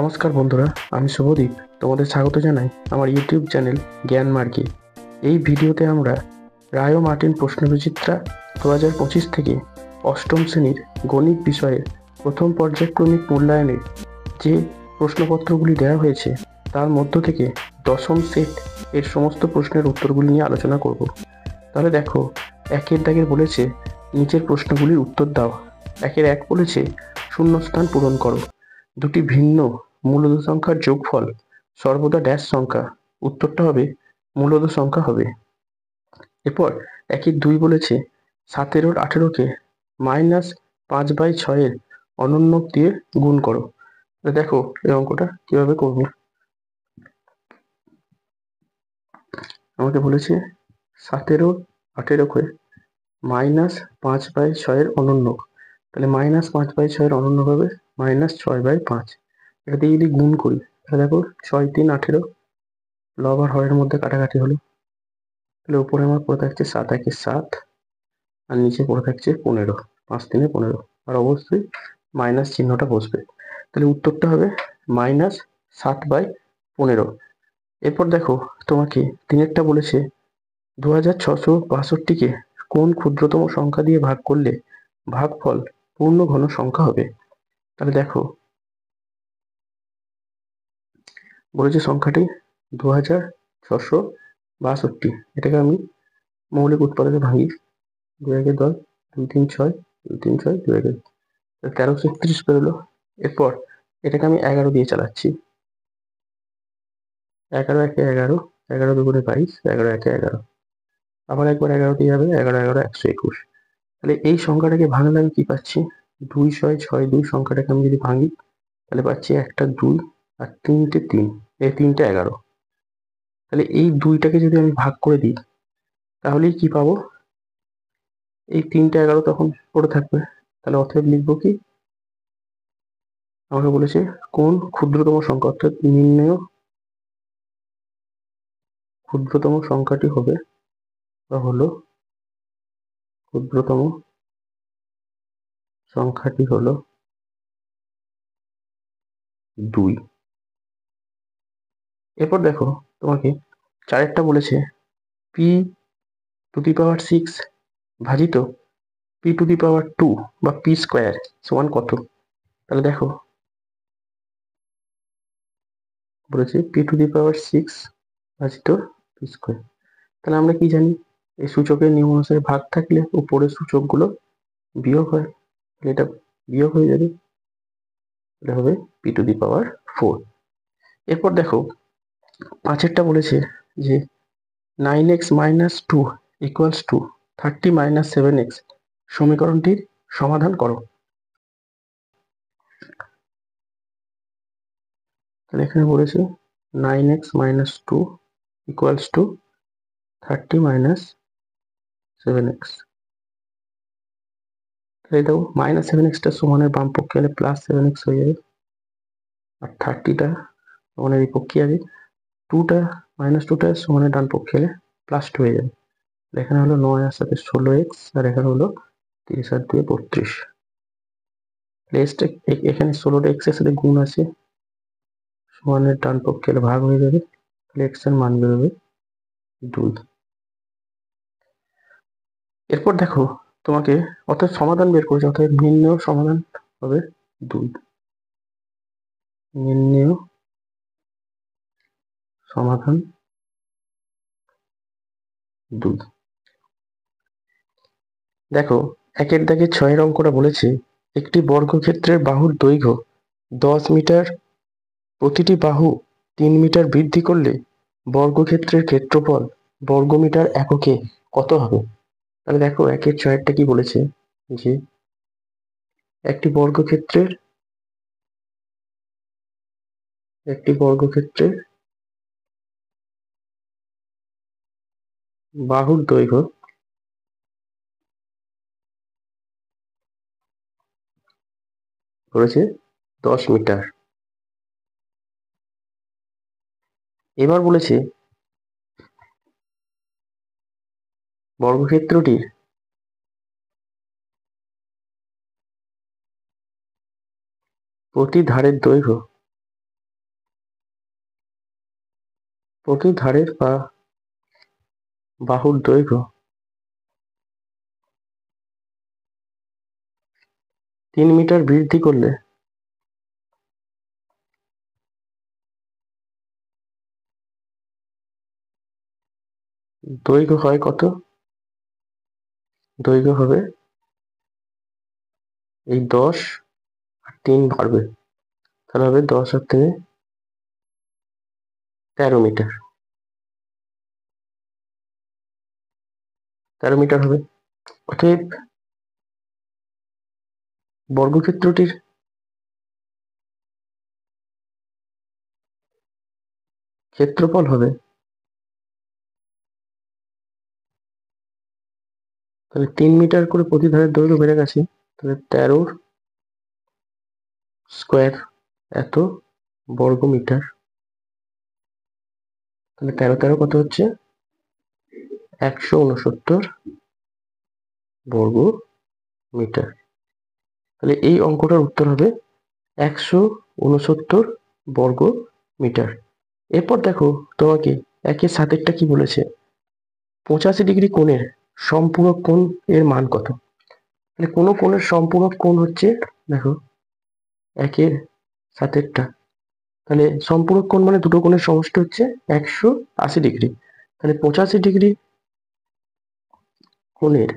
নমস্কার বন্ধুরা, আমি শুভদীপ। তোমাদের স্বাগত জানাই আমার ইউটিউব চ্যানেল জ্ঞান মার্গে। এই ভিডিওতে আমরা রায় ও মার্টিন প্রশ্নবিচিত্রা 2025 থেকে অষ্টম শ্রেণীর গণিত বিষয়ের প্রথম পর্যায়ক্রমিক মূল্যায়নে যে প্রশ্নপত্রগুলি দেওয়া হয়েছে তার মধ্য থেকে দশম সেট এর সমস্ত প্রশ্নের উত্তরগুলি নিয়ে আলোচনা করব। তাহলে দেখো, একের দাগের বলেছে নিচের প্রশ্নগুলির উত্তর দাও। একের এক বলেছে শূন্যস্থান পূরণ করো। দুটি ভিন্ন মূলদ সংখ্যার যোগফল সর্বদা ড্যাশ সংখ্যা। উত্তরটা হবে মূলদ সংখ্যা হবে। এরপর একের দুই বলেছে 17 আর 18কে -5/6 অনন্যক দিয়ে গুণ করো। দেখো এই অঙ্কটা কিভাবে করবো। আমাকে বলেছে 17 18কে -5/6 অনন্যক, তাহলে -5/6 অনন্যক হবে -6/5। এটা দিয়ে যদি গুণ করি তাহলে দেখো 6 3 18, লব আর হরের মধ্যে কাটাকাটি হলো। তাহলে উপরে আমার পড়ে থাকছে 7 1 7 আর নিচে পড়ে থাকছে 15, 5 3 15, আর অবশ্যই মাইনাস চিহ্নটা বসবে। তাহলে উত্তরটা হবে -7/15। এরপর দেখো, তোমাকে তিনেরটা বলেছে 2662কে কোন ক্ষুদ্রতম সংখ্যা দিয়ে ভাগ করলে ভাগফল পূর্ণ ঘন সংখ্যা হবে। তাহলে দেখো, বলেছে সংখ্যাটি 2662। এটাকে আমি মৌলিক উৎপাদকে ভাঙি। 2 1 10, 2 3 6, 2 3 6, 2 1 1331 বেরোলো। এরপর এটাকে আমি 11 দিয়ে চালাচ্ছি। 11 1 11, 11 2 22, 11 1 11, আবার একবার 11 দিয়ে যাবে, 11 11 121। তাহলে এই সংখ্যাটাকে ভাঙলে আমি কি পাচ্ছি, 2 6 6 2 সংখ্যাটাকে আমি যদি ভাঙি তাহলে পাচ্ছি একটা 2 আর 3টে 3, এই 3টে 11। তাহলে এই 2টাকে যদি আমি ভাগ করে দিই তাহলেই কি পাবো, এই 3টে 11 তখন পড়ে থাকবে। তাহলে অতএব লিখবো কি, আমাকে বলেছে কোন ক্ষুদ্রতম সংখ্যা, অর্থাৎ নির্ণেয় ক্ষুদ্রতম সংখ্যাটি হবে বা হলো ক্ষুদ্রতম সংখ্যাটি হলো 2। এরপর দেখো, তোমাকে চারেরটা বলেছে p⁶ ভাজিত p⁴ বা p স্কোয়ার সমান কত। তাহলে দেখো, বলেছে p⁶ ভাজিত p স্কোয়ার। তাহলে আমরা কি জানি, এই সূচকের নিয়ম অনুসারে ভাগ থাকলে উপরের সূচকগুলো বিয়োগ হয়, তাহলে এটা বিয়োগ হয়ে যাবে, এটা হবে p⁴। এরপর দেখো, পাঁচেরটা বলেছে যে 9x - 2 = 30 - 7x সমীকরণটির সমাধান করো। তাহলে এখানে বলেছে 9x - 2 = 30 - 7x। তাহলে দেখো -7xটা সমানের বাম পক্ষে হলে +7x হয়ে যাবে, আর 30টা সমানের বিপক্ষে যাবে, 2টা -2টা সমানের ডান পক্ষে হলে +2 হয়ে যাবে। এখানে হলো 9 আর 7 16x, আর এখানে হলো 30 আর 2 32। এখানে 16টা x এর সাথে গুণ আছে, সমানের ডান পক্ষে হলে ভাগ হয়ে যাবে, তাহলে x এর মান বেরোবে 2। এরপর দেখো, তোমাকে অর্থাৎ সমাধান বের করেছে, অর্থাৎ নির্ণেয় সমাধান হবে 2। নির্ণেয় সমাধান 2। দেখো, একের দাগে 6 অঙ্কটা বলেছে একটি বর্গক্ষেত্রের বাহুর দৈর্ঘ্য 10 মিটার, প্রতিটি বাহু 3 মিটার বৃদ্ধি করলে বর্গক্ষেত্রের ক্ষেত্রফল বর্গমিটার এককে কত হবে। তাহলে দেখো, একের 6টা কি বলেছে যে একটি বর্গক্ষেত্রের বাহুর দৈর্ঘ্য বলেছে 10 মিটার। এবার বলেছে বর্গক্ষেত্রটির প্রতি ধারের দৈর্ঘ্য প্রতি ধারের বা বাহুর দৈর্ঘ্য 3 মিটার বৃদ্ধি করলে দৈর্ঘ্য হয় কত? দৈর্ঘ্য হবে এই 10 আর 3 বাড়বে, তাহলে হবে 10 আর 3 13 মিটার। 13 মিটার হবে। অতএব বর্গক্ষেত্রটির ক্ষেত্রফল হবে, তাহলে 3 মিটার করে প্রতি ধারের দৈর্ঘ্য বেড়ে গেছে, তাহলে 13 স্কোয়ার এত বর্গ মিটার। তাহলে 13 13 কত হচ্ছে? 169 বর্গ মিটার। তাহলে এই অঙ্কটার উত্তর হবে 169 বর্গ মিটার। এরপর দেখো তোমাকে 1-7 কি বলেছে, 85 ডিগ্রি কোণের সম্পূরক কোণ এর মান কত? তাহলে কোনো কোণের সম্পূরক কোণ হচ্ছে, দেখো 1-7, তাহলে সম্পূরক কোণ মানে দুটো কোণের সমষ্টি হচ্ছে 180 ডিগ্রি। তাহলে 85 ডিগ্রি কোণের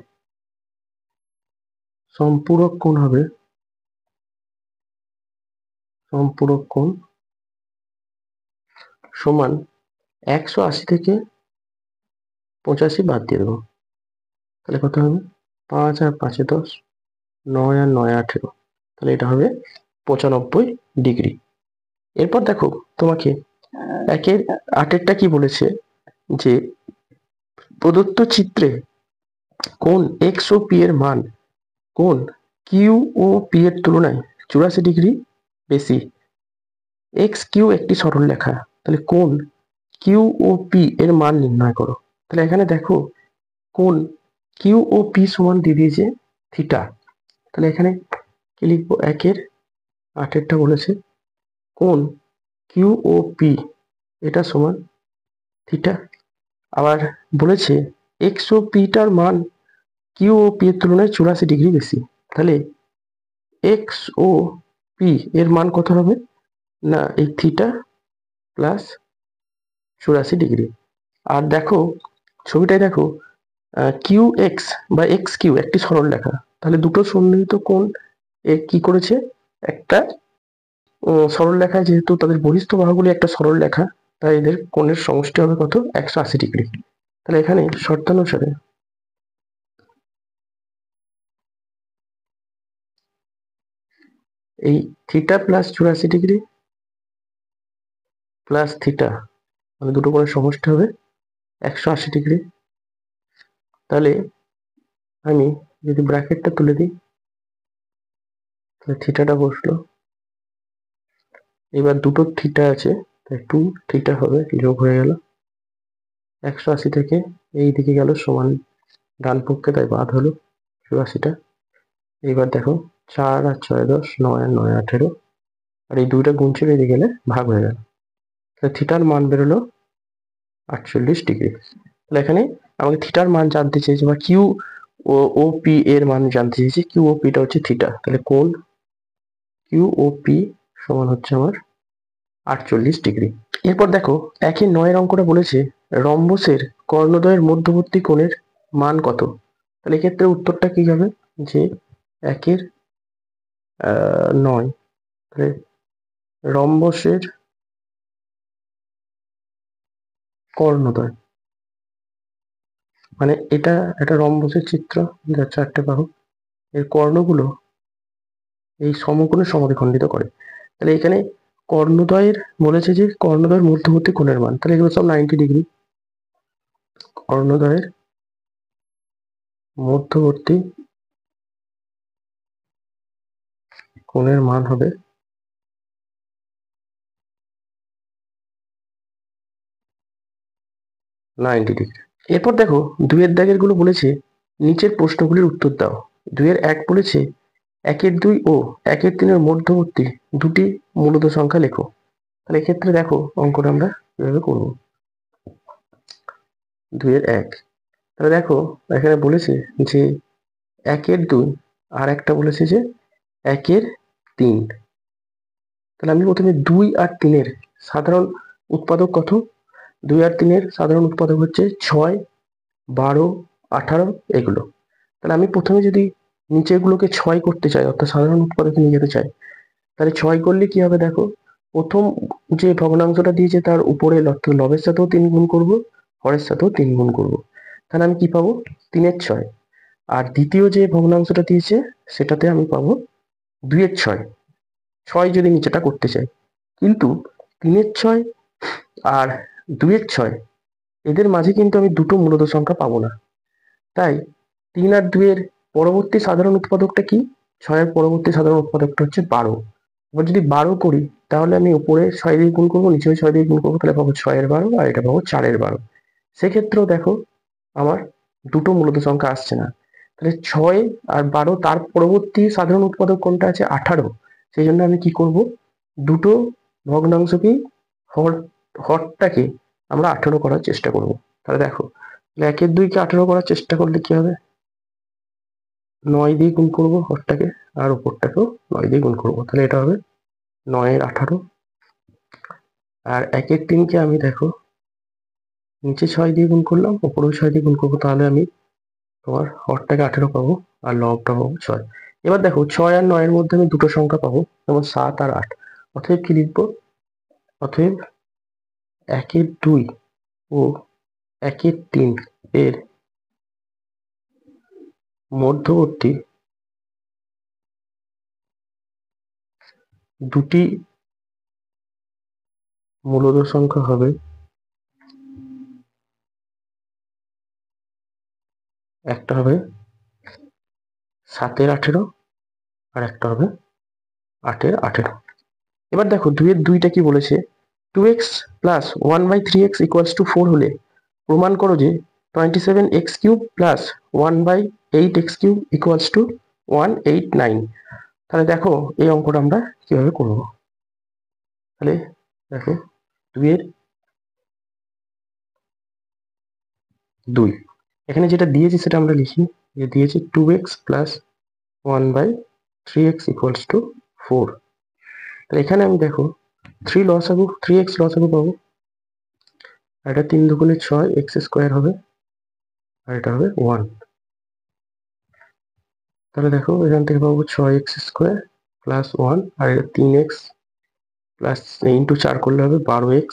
সম্পূরক কোণ হবে, সম্পূরক কোণ সমান 180 থেকে 85 বাদ দিয়ে দেবো, তাহলে কত হবে? 5 আর 5 10, 9 আর 9 18, তাহলে এটা হবে 95 ডিগ্রি। এরপর দেখো তোমাকে 1-8 কি বলেছে, যে প্রদত্ত চিত্রে কোণ এক্স ও পি এর মান কোণ কিউ ও পি এর তুলনায় 84 ডিগ্রি বেশি। এক্স কিউ একটি সরলরেখা, তাহলে কোণ কিউ ও পি এর মান নির্ণয় করো। তাহলে এখানে দেখো কোণ কিউ ও পি সমান দিয়ে দিয়েছে থিটা, তাহলে এখানে কি লিখবো? 1-8 বলেছে কোণ কিউ ও পি এটা সমান থিটা। আবার বলেছে এক্স ও পিটার মান কিউ ও পি এর তুলনায় 84 ডিগ্রি বেশি, তাহলে এক্স ও পি এর মান কত হবে না এই থিটা প্লাস 84 ডিগ্রি। আর দেখো ছবিটায় দেখো কিউ এক্স বা এক্স কিউ একটি সরলরেখা, তাহলে দুটো সন্নিহিত কোণ কি করেছে, একটা সরলরেখায় যেহেতু তাদের বহিস্থ বাহুগুলি একটা সরলরেখা, তাই এদের কোণের সমষ্টি হবে কত? 180 ডিগ্রি। তাহলে এখানে শর্তানুসারে এই theta plus 84 degree plus theta মানে দুটো কোণের সমষ্টি হবে 180 ডিগ্রি। তাহলে আমি যদি ব্র্যাকেটটা তুলে দিই, তাহলে থিটাটা বসলো, এবার দুটো থিটা আছে তাই 2 থিটা হবে, যোগ হয়ে গেল 180 থেকে এই দিকে গেল সমান ডান পক্ষে, তাই বাদ হলো 84টা। এইবার দেখো 4 আর 6 10, 9 আর 9 18, আর এই দুইটা গুণ ছিল এদিকে গেলে ভাগ হয়ে গেল, তাহলে থিটার মান বেরোলো 48 ডিগ্রি। তাহলে এখানে আমাকে থিটার মান জানতে চেয়েছে বা কিউ ও পি এর মান জানতে চেয়েছে, কিউ ও পিটা হচ্ছে থিটা, তাহলে কোণ কিউ ও পি সমান হচ্ছে আমার 48 ডিগ্রি। এরপর দেখো 1-9 অঙ্কটা বলেছে রম্বসের কর্ণদ্বয়ের মধ্যবর্তী কোণের মান কত? তাহলে এক্ষেত্রে উত্তরটা কি হবে, যে 1-9, তাহলে রম্বসের কর্ণদ্বয় মানে এটা একটা রম্বসের চিত্র, যার 4টে বাহু, এর কর্ণগুলো এই সমকোণের সমাদ্বিখণ্ডিত করে। তাহলে এখানে কর্ণদ্বয়ের বলেছে যে কর্ণদ্বয়ের মধ্যবর্তী কোণের মান, তাহলে এগুলো সব 90 ডিগ্রি। কর্ণদ্বয়ের মধ্যবর্তী কোণের মান হবে 90 ডিগ্রি। এরপর দেখো 2-এর দাগের গুলো বলেছে নিচের প্রশ্নগুলির উত্তর দাও। 2-1 বলেছে 1-2 ও 1-3 মধ্যবর্তী দুটি মূলদ সংখ্যা লেখো। তাহলে এক্ষেত্রে দেখো অঙ্কটা আমরা কিভাবে করবো। 2-এর 1। তাহলে দেখো এখানে বলেছে যে 1-এর 2, আর একটা বলেছে যে 1-এর 3। তাহলে আমি প্রথমে 2 আর 3-এর সাধারণ উৎপাদক কত? 2 আর 3-এর সাধারণ উৎপাদক হচ্ছে 6, 12, 18 এগুলো। তাহলে আমি প্রথমে যদি নিচেরগুলোকে 6 করতে চাই, অর্থাৎ সাধারণ উৎপাদকে নিয়ে যেতে চাই, তাহলে 6 করলে কি হবে দেখো, প্রথম যে ভগ্নাংশটা দিয়েছে তার উপরে লবের সাথেও 3 গুণ করবো, হরের সাথেও 3 গুণ করবো। তাহলে আমি কি পাবো? 3-এর 6। আর দ্বিতীয় যে ভগ্নাংশটা দিয়েছে সেটাতে আমি পাবো 2-এর 6, 6 যদি নিচেটা করতে চাই। কিন্তু 3-এর 6 আর 2-এর 6 এদের মাঝে কিন্তু আমি দুটো মূলদ সংখ্যা পাবো না। তাই 3 আর 2-এর পরবর্তী সাধারণ উৎপাদকটা কি? 6-এর পরবর্তী সাধারণ উৎপাদকটা হচ্ছে 12। এবার যদি 12 করি তাহলে আমি উপরে 6 দিয়ে গুণ করবো, নিচেও 6 দিয়ে গুণ করবো, তাহলে পাবো 6-এর 12 আর এটা পাবো 4-এর 12। সেক্ষেত্রেও দেখো আমার দুটো মূলদ সংখ্যা আসছে না। তাহলে 6 আর 12 তার পরবর্তী সাধারণ উৎপাদক কোনটা আছে? 18। সেই জন্য আমি কি করব? দুটো ভগ্নাংশকেই হরটাকে আমরা 18 করার চেষ্টা করব। তাহলে দেখো 1-এর 2-কে 18 করার চেষ্টা করলে কি হবে? 9 দিয়ে গুণ করবো হরটাকে, আর উপরটাকেও 9 দিয়ে গুণ করবো, তাহলে এটা হবে 9-এর 18। আর 1-এর 3-কে আমি দেখো নিচে 6 দিয়ে গুণ করলাম, উপরেও 6 দিয়ে গুণ করবো, তাহলে আমি তোমার হরটাকে 18 পাবো আর লবটা পাবো 6। এবার দেখো 6 আর 9-এর মধ্যে আমি দুটো সংখ্যা পাবো, যেমন 7 আর 8। অতএব কি লিখবো? অতএব 1-এর 2 ও 1-এর 3 এর মধ্যবর্তী দুটি মূলদ সংখ্যা হবে, একটা হবে 7-এর 18 আর একটা হবে 8-এর 18। এবার দেখো 2-এর 2টা কি বলেছে? 2x plus 1/3x equals to 4 হলে প্রমাণ করো যে 27x³ plus 1/8x³ equals to 189। তাহলে দেখো এই অঙ্কটা আমরা কিভাবে করব। তাহলে দেখো 2-এর 2, এখানে যেটা দিয়েছি সেটা আমরা লিখি, যে দিয়েছি 2x plus 1/3x equals to 4। তাহলে এখানে আমি দেখো 3x লসাগু পাবো, আর এটা 3 দুগুণে 6 x² হবে, আর এটা হবে 1। তাহলে দেখো এখান থেকে পাবো 6x² প্লাস 1, আর এটা 3x প্লাস ইন্টু 4 করলে হবে 12x।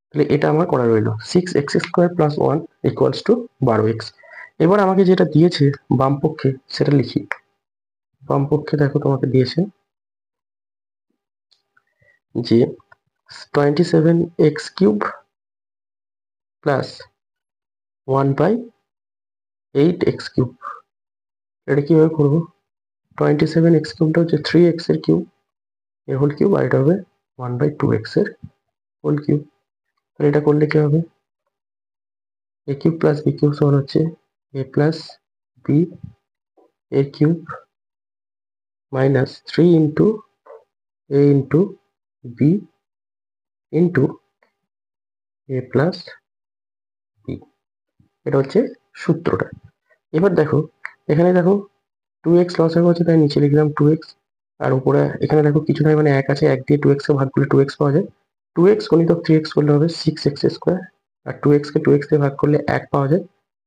তাহলে এটা আমার করা রইলো 6x² plus 1 equals to 12x। এবার আমাকে যেটা দিয়েছে বাম পক্ষে সেটা লিখি। বাম পক্ষে দেখো তোমাকে দিয়েছে যে 27x³ প্লাস 1/8x³। এটা কিভাবে করবো? 27x³ হচ্ছে 3x এর কিউব, এর হোল কিউব, আর এটা হবে 1/2x এর হোল কিউব। তাহলে এটা করলে কি হবে? a³ প্লাস b³ সমান হচ্ছে a প্লাস b এর cube minus 3 into a into b into a plus b। এটা হচ্ছে সূত্রটা। এবার দেখো এখানে দেখো 2x লসাগু আছে, তাই নিচে লিখলাম 2x, আর উপরে এখানে দেখো কিছু নাই, মানে 1 আছে, 1 দিয়ে 2x কে ভাগ করলে 2x পাওয়া যায়। 2x গণিতক 3x করলে হবে 6x², আর 2x কে 2x দিয়ে ভাগ করলে 1 পাওয়া যায়,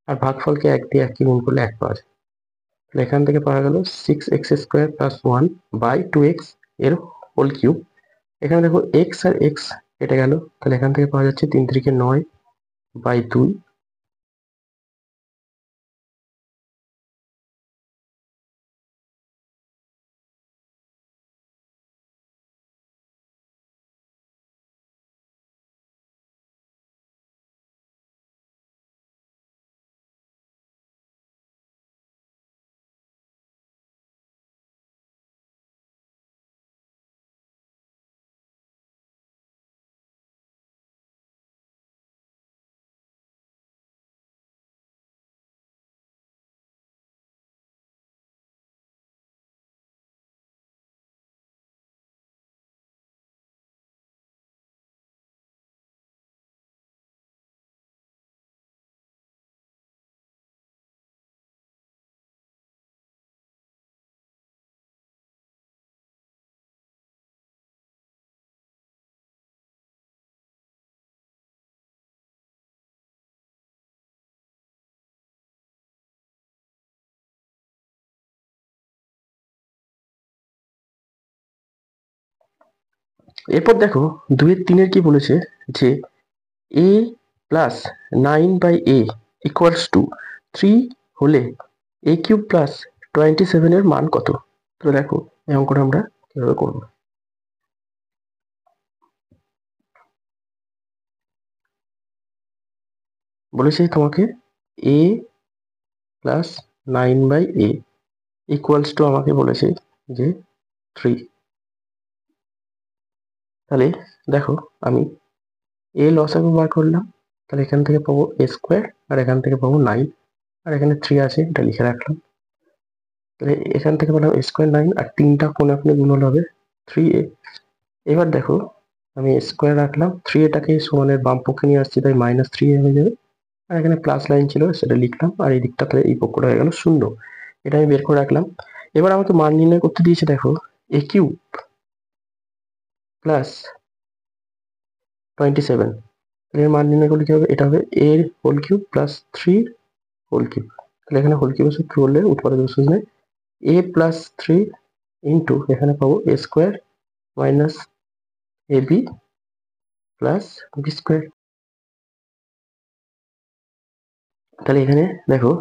আর ভাগফলকে 1 দিয়ে 1 কে গুণ করলে 1 পাওয়া যায়। তাহলে এখান থেকে পাওয়া গেল 6x² প্লাস 1/2x এর হোল কিউব। এখানে দেখো x আর x কেটে গেল, তাহলে এখান থেকে পাওয়া যাচ্ছে 3 × 9/2। এরপর দেখো 2-3 কি বলেছে যে a plus 9/a equals to 3 হলে a³ প্লাস 27 এর মান কত? তো দেখো এই অঙ্কটা আমরা কিভাবে করবো। বলেছে তোমাকে a plus 9/a equals to আমাকে বলেছে যে 3। তাহলে দেখো আমি a লসাগু বার করলাম, তাহলে এখান থেকে পাবো a² আর এখান থেকে পাবো 9 আর এখানে 3 আছে, এটা লিখে রাখলাম। তাহলে এখান থেকে পেলাম a² 9 আর 3টা কোণে কোণে গুণন হবে 3a। এবার দেখো আমি স্কোয়ার রাখলাম, 3aটাকে সমানের বাম পক্ষে নিয়ে আসছি, তাই -3a হয়ে যাবে। আর এখানে প্লাস লাইন ছিল সেটা লিখলাম, আর এই দিকটা তাহলে এই পক্ষটা হয়ে গেল 0। এটা আমি বের করে রাখলাম। এবার আমাকে মান নির্ণয় করতে দিয়েছে দেখো a³ প্লাস 27। এর মান নির্ণয় করলে কি হবে? এটা হবে a³ প্লাস 3 তাহলে এখানে হোল কিউবের সূত্র বললে উৎপাদক নেই a প্লাস 3 ইন্টু এখানে পাবো a² minus ab plus b²। তাহলে এখানে দেখো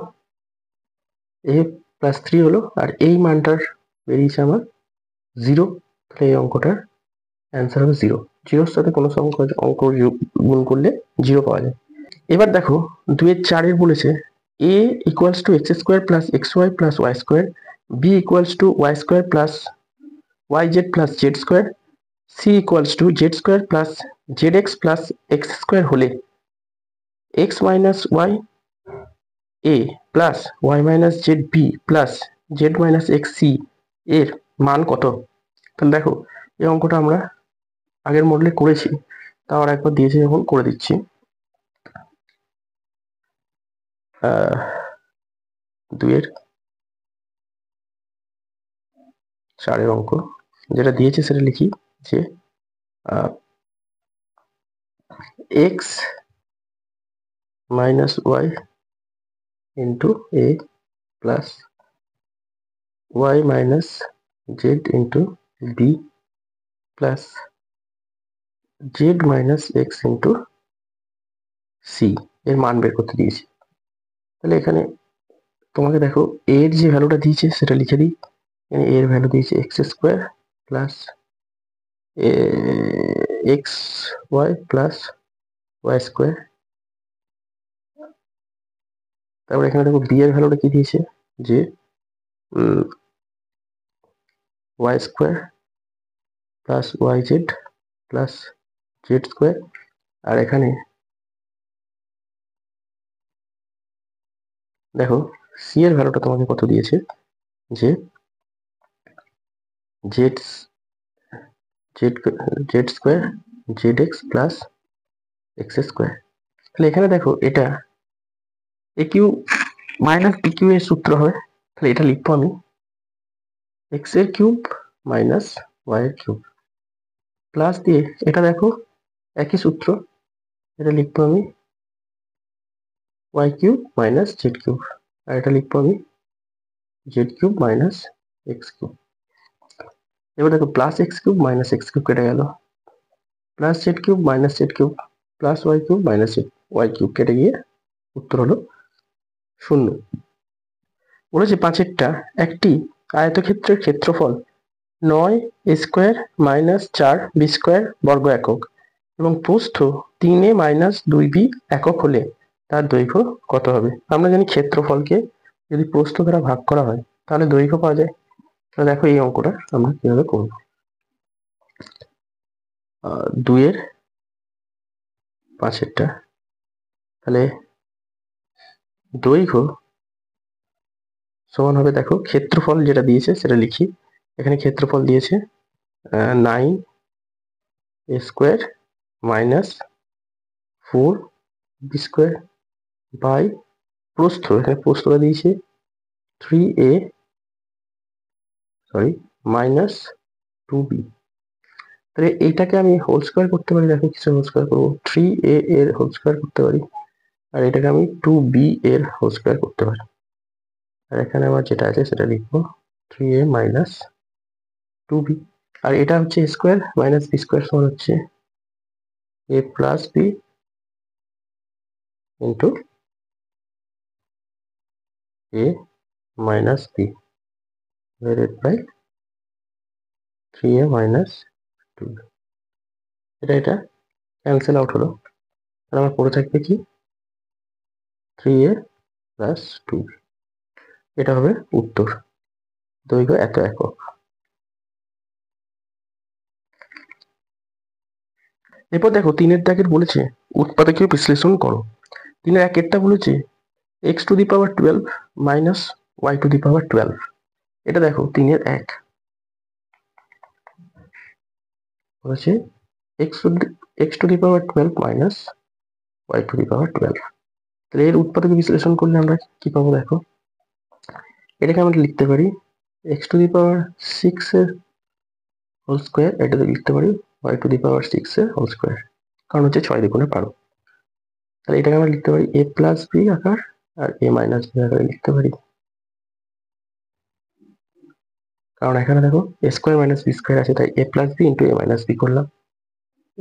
a প্লাস 3 হলো, আর এই মানটার বেরিয়েছে আমার 0। তাহলে এই অঙ্কটার অ্যান্সার হবে 0। জিরোর সাথে কোনো অঙ্ক গুণ করলে 0 পাওয়া যায়। এবার দেখো 2-4 বলেছে a equals to x² plus xy plus y², b equals to y² plus yz plus z², c equals to z² plus zx plus x² হলে x minus y a plus y minus z b plus z minus x c এর মান কত? তাহলে দেখো এই অঙ্কটা আমরা আগের মডেলে করেছি, তাও আর একবার দিয়েছে যখন করে দিচ্ছি। 2-4 অঙ্ক যেটা দিয়েছে সেটা লিখি যে x minus y into a plus y minus z into b plus z minus x into c এর মান বের করতে দিয়েছি। তাহলে এখানে তোমাকে দেখো এর যে ভ্যালুটা দিয়েছে সেটা লিখে দিই। এর ভ্যালু দিয়েছে x² plus x y plus y²। তারপর এখানে দেখো বি এর ভ্যালুটা কি দিয়েছে যে y² plus yz plus z²। আর এখানে দেখো সি এর ভ্যালুটা তোমাকে কত দিয়েছে যে জেড জেড² zx প্লাস x²। তাহলে এখানে দেখো এটা AQ মাইনাস BQ এর সূত্র হয়, তাহলে এটা লিখবো আমি x³ মাইনাস y³ প্লাস দিয়ে এটা দেখো একই সূত্র, এটা লিখবো আমি y³ মাইনাস z³ আর এটা লিখবো আমি z³ মাইনাস x³। এবার দেখো প্লাস x³ মাইনাস x³ কেটে গেল, plus z³ minus z³ plus y³ minus y³ কেটে গিয়ে উত্তর হলো 0। বলেছে 5-এরটা একটি আয়তক্ষেত্রের ক্ষেত্রফল 9a² মাইনাস 4b² বর্গ একক এবং প্রস্থ 3a মাইনাস 2b একক হলে তার দৈর্ঘ্য কত হবে? আমরা জানি ক্ষেত্রফলকে যদি প্রস্থ দ্বারা ভাগ করা হয় তাহলে দৈর্ঘ্য পাওয়া যায়। তাহলে দেখো এই অঙ্কটা আমরা কিভাবে করব। 2-5 তাহলে দৈর্ঘ্য সমান হবে, দেখো ক্ষেত্রফল যেটা দিয়েছে সেটা লিখি। এখানে ক্ষেত্রফল দিয়েছে 9a² মাইনাস 4b² বাই প্রস্থ, এখানে প্রস্থটা দিয়েছে 3a মাইনাস 2b। তাহলে এইটাকে আমি হোল স্কোয়ার করতে পারি, দেখো কিছু হোল স্কোয়ার করবো, 3a এর হোল স্কোয়ার করতে পারি আর এটাকে আমি 2b এর হোল স্কোয়ার করতে পারি। আর এখানে আমার যেটা আছে সেটা লিখবো 3a মাইনাস 2b। আর এটা হচ্ছে a square minus b square সমান হচ্ছে a plus b into a minus b divided by 3a minus 2। এটা ক্যান্সেল আউট হলো, তাহলে আমার পড়ে থাকবে কি 3a প্লাস 2। এটা হবে উত্তর। দৈর্ঘ্য এত একক। এরপর দেখো 3-এর দাগের বলেছে উৎপাদকীয় বিশ্লেষণ করো। 3-এর 1-এরটা বলেছে x to the power 12 minus y to the power 12। এটা দেখো 3-এর 1 বলেছে x to the power 12 minus y to the power 12। তাহলে এর উৎপাদকে বিশ্লেষণ করলে আমরা কি পাবো দেখো, এটাকে আমরা লিখতে পারি x টু দি পাওয়ার 6 এর হোল স্কোয়ার, এটাকে লিখতে পারি y টু দি পাওয়ার 6 এর হোল স্কোয়ার, কারণ হচ্ছে 6 দ্বিগুণে 12। তাহলে এটাকে আমরা লিখতে পারি a প্লাস বি আকার আর a মাইনাস বি আকারে লিখতে পারি, কারণ এখানে দেখো a square minus b square আছে, তাই a plus b into a minus b করলাম।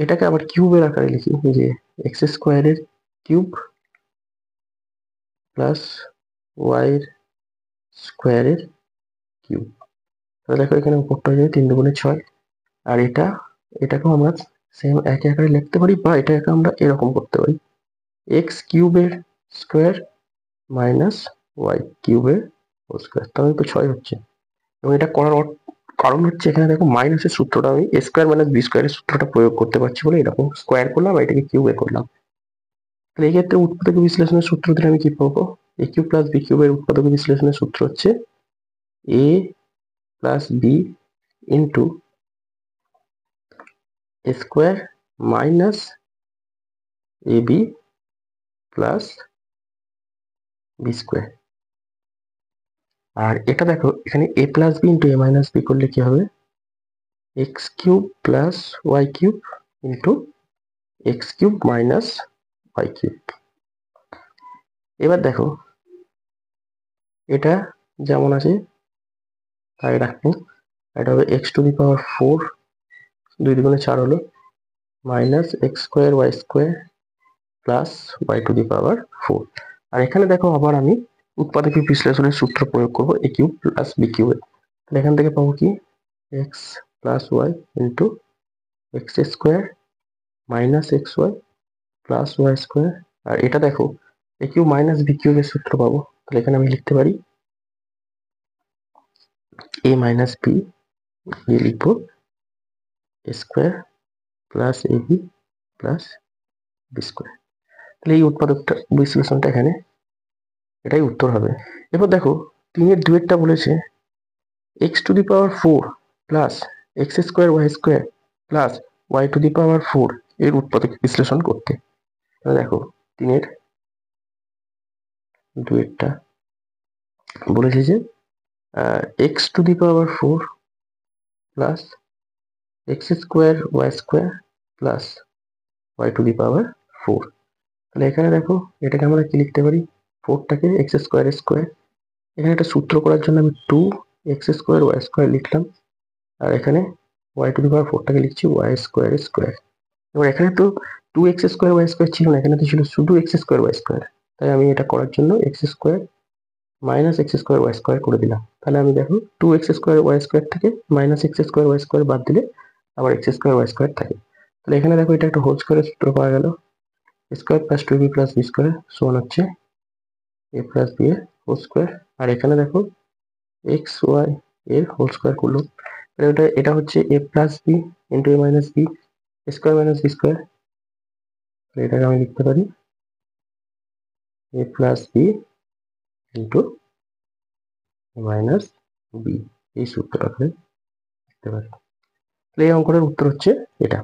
এটাকে আবার কিউবের আকারে লিখি, যে এক্স স্কোয়ারের কিউব প্লাস ওয়াই এর স্কোয়ারের কিউব। তাহলে দেখো এখানে উপরটা হয়ে যাবে 3 দুগুণে 6। আর এটাকেও আমরা সেম একই আকারে লিখতে পারি, বা এটাকে আমরা এরকম করতে পারি এক্স কিউবের স্কোয়ার মাইনাস ওয়াই কিউবের হোল স্কোয়ার, তাহলে তো 6 হচ্ছে। এবং এটা করার কারণ হচ্ছে এখানে দেখো মাইনাসের সূত্রটা আমি এ স্কোয়ার মাইনাস বি স্কোয়ারের সূত্রটা প্রয়োগ করতে পারছি বলে এরকম স্কোয়ার করলাম, আর এটাকে কিউবে করলাম। তাহলে এই ক্ষেত্রে উৎপাদক বিশ্লেষণের সূত্র দিলে আমি কি পাবো, এ কিউব প্লাস বি কিউবের উৎপাদক বিশ্লেষণের সূত্র হচ্ছে a plus b into a square minus a b plus b square. আর এটা দেখো এখানে a plus b into a minus b করলে কি হবে, x cube plus y cube into x cube minus y cube. এবার দেখো এটা যেমন আছে তাই রাখবো, এটা হবে এক্স টু দি পাওয়ার 4, 2 দুগুণে 4 হলো, minus x square y square plus y to the power 4। আর এখানে দেখো আবার আমি উৎপাদকীয় বিশ্লেষণের সূত্র প্রয়োগ করবো এ কিউব প্লাস বি কিউবে। তাহলে এখান থেকে পাবো কি x plus y into x square minus x y plus y square. আর এটা দেখো এ কিউব মাইনাস বি কিউবের সূত্র পাবো, তাহলে এখানে আমি লিখতে পারি এ মাইনাস বি দিয়ে লিখবো স্কোয়ার প্লাস এ বি প্লাস বি স্কোয়ার। তাহলে এই উৎপাদকটা বিশ্লেষণটা এখানে এটাই উত্তর হবে। এবার দেখো 3-এর 2-এরটা বলেছে x to the power 4 plus x square y square plus y to the power 4 এর উৎপাদক বিশ্লেষণ করতে। তাহলে দেখো 3-এর 2-এরটা বলেছে যে x to the power 4 plus x square y square plus y to the power 4। তাহলে এখানে দেখো এটাকে আমরা কি লিখতে পারি, 4টাকে এক্স স্কোয়ার স্কোয়ার, এখানে একটা সূত্র করার জন্য আমি 2 এক্স স্কোয়ার ওয়াই স্কোয়ার লিখলাম, আর এখানে ওয়াই টু দি পাওয়ার 4টাকে লিখছি ওয়াই স্কোয়ার স্কোয়ার। এবার এখানে তো 2 এক্স স্কোয়ার ওয়াই স্কোয়ার ছিল না, এখানে তো ছিল শুধু এক্স স্কোয়ার ওয়াই স্কোয়ার, তাই আমি এটা করার জন্য x square minus x square y square করে দিলাম। তাহলে আমি দেখো 2 এক্স স্কোয়ার ওয়াই স্কোয়ার থেকে minus x square y square বাদ দিলে আবার এক্স স্কোয়ার ওয়াই স্কোয়ার থাকে। তাহলে এখানে দেখো এটা একটা হোল স্কোয়ারের সূত্র পাওয়া গেল, square plus 2b plus b square সমান হচ্ছে এ প্লাস বি এর হোল স্কোয়ার। আর এখানে দেখো এক্স ওয়াই এর হোল স্কোয়ার করলো, এটা হচ্ছে a plus b into a minus b square minus b square. এটাকে আমি লিখতে পারি a plus b into minus b, এই সূত্রটাকে লিখতে পারি। তাহলে এই অঙ্কটার উত্তর হচ্ছে এটা।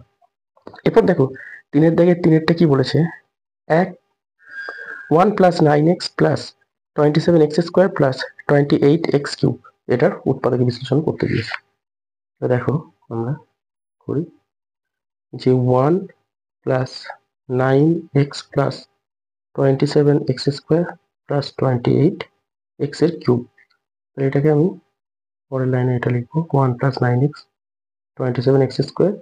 এরপর দেখো 3-এর দাগের 3-এরটা কি বলেছে, 1 plus 9x plus 27x square plus 28x cube এটার উৎপাদক বিশ্লেষণ করতে দিয়েছে। তো দেখো আমরা করি যে 1 plus 9x plus 27x square plus 28x এর কিউব। তো এটাকে আমি পরের লাইনে এটা লিখবো 1 প্লাস 9x 27x স্কোয়ার,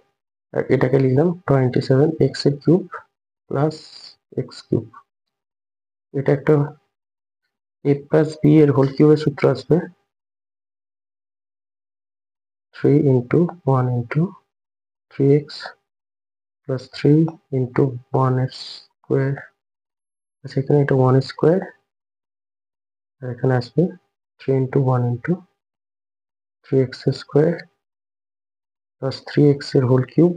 আর এটাকে লিখলাম 27x এর কিউব প্লাস এক্স কিউব। এটা একটা a প্লাস b এর হোল কিউবের সূত্র আসবে 3 into 1 into 3x plus 3 into 1 এর স্কোয়ার। আচ্ছা, এখানে এটা 1 স্কোয়ার, আর এখানে আসবে 3 into 1 into 3x square plus 3x এর হোল কিউব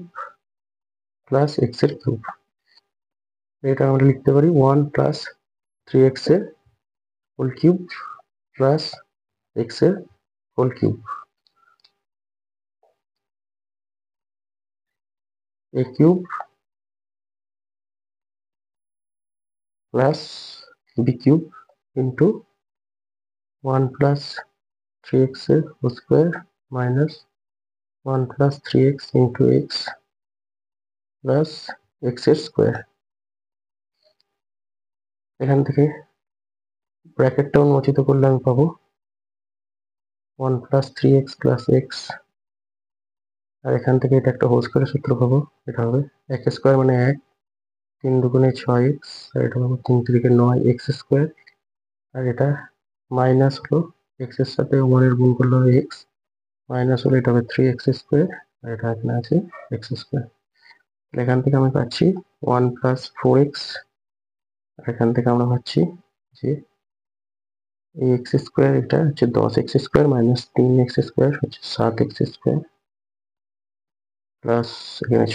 প্লাস x এর কিউব। এটা আমরা লিখতে পারি 1 প্লাস 3x এর হোল কিউব প্লাস x এর whole cube. a cube plus b cube into 1 plus 3x এর whole square minus 1 plus 3x into x plus x এর স্কোয়ার। এখান থেকে ব্র্যাকেটটা উন্মোচিত করলে আমি পাবো 1 প্লাস 3x প্লাস x, আর এখান থেকে এটা একটা হোল স্কোয়ারের সূত্র পাবো। এটা হবে এক স্কোয়ার মানে 1, 3 দুগুণে 6x, আর এটা পাবো 3 3 9x স্কোয়ার, আর এটা মাইনাস হলো x এর সাথে 1 এর গুণ করলে হবে x, মাইনাস হলো এটা হবে 3x স্কোয়ার, আর এটা এখানে আছে x স্কোয়ার। এখান থেকে আমি পাচ্ছি 1 প্লাস 4x, আর এখান থেকে আমরা পাচ্ছি যে এই x স্কোয়ার এটা হচ্ছে 10x square minus 3x square হচ্ছে 7x স্কোয়ার, প্লাস এখানে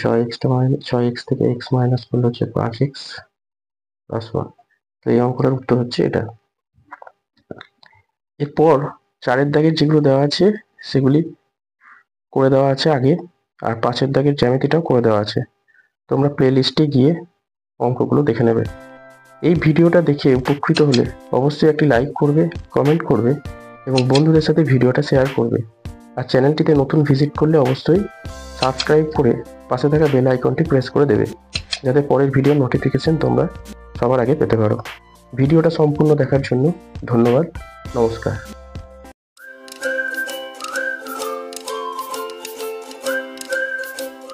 6x থেকে x মাইনাস করলে হচ্ছে 5x প্লাস 1। তো এই অঙ্কটার উত্তর হচ্ছে এটা। এরপর 4-এর দাগের যেগুলো দেওয়া আছে সেগুলি করে দেওয়া আছে আগে, আর 5-এর দাগের জ্যামিতিটাও করে দেওয়া আছে। তোমরা প্লে লিস্টে গিয়ে অঙ্কগুলো দেখে নেবে। এই ভিডিওটা দেখে উপকৃত হলে অবশ্যই একটি লাইক করবে, কমেন্ট করবে এবং বন্ধুদের সাথে ভিডিওটা শেয়ার করবে। আর চ্যানেলটিতে নতুন ভিজিট করলে অবশ্যই সাবস্ক্রাইব করে পাশে থাকা বেল আইকনটি প্রেস করে দেবে, যাতে পরের ভিডিওর নোটিফিকেশন তোমরা সবার আগে পেতে পারো। ভিডিওটা সম্পূর্ণ দেখার জন্য ধন্যবাদ। নমস্কার।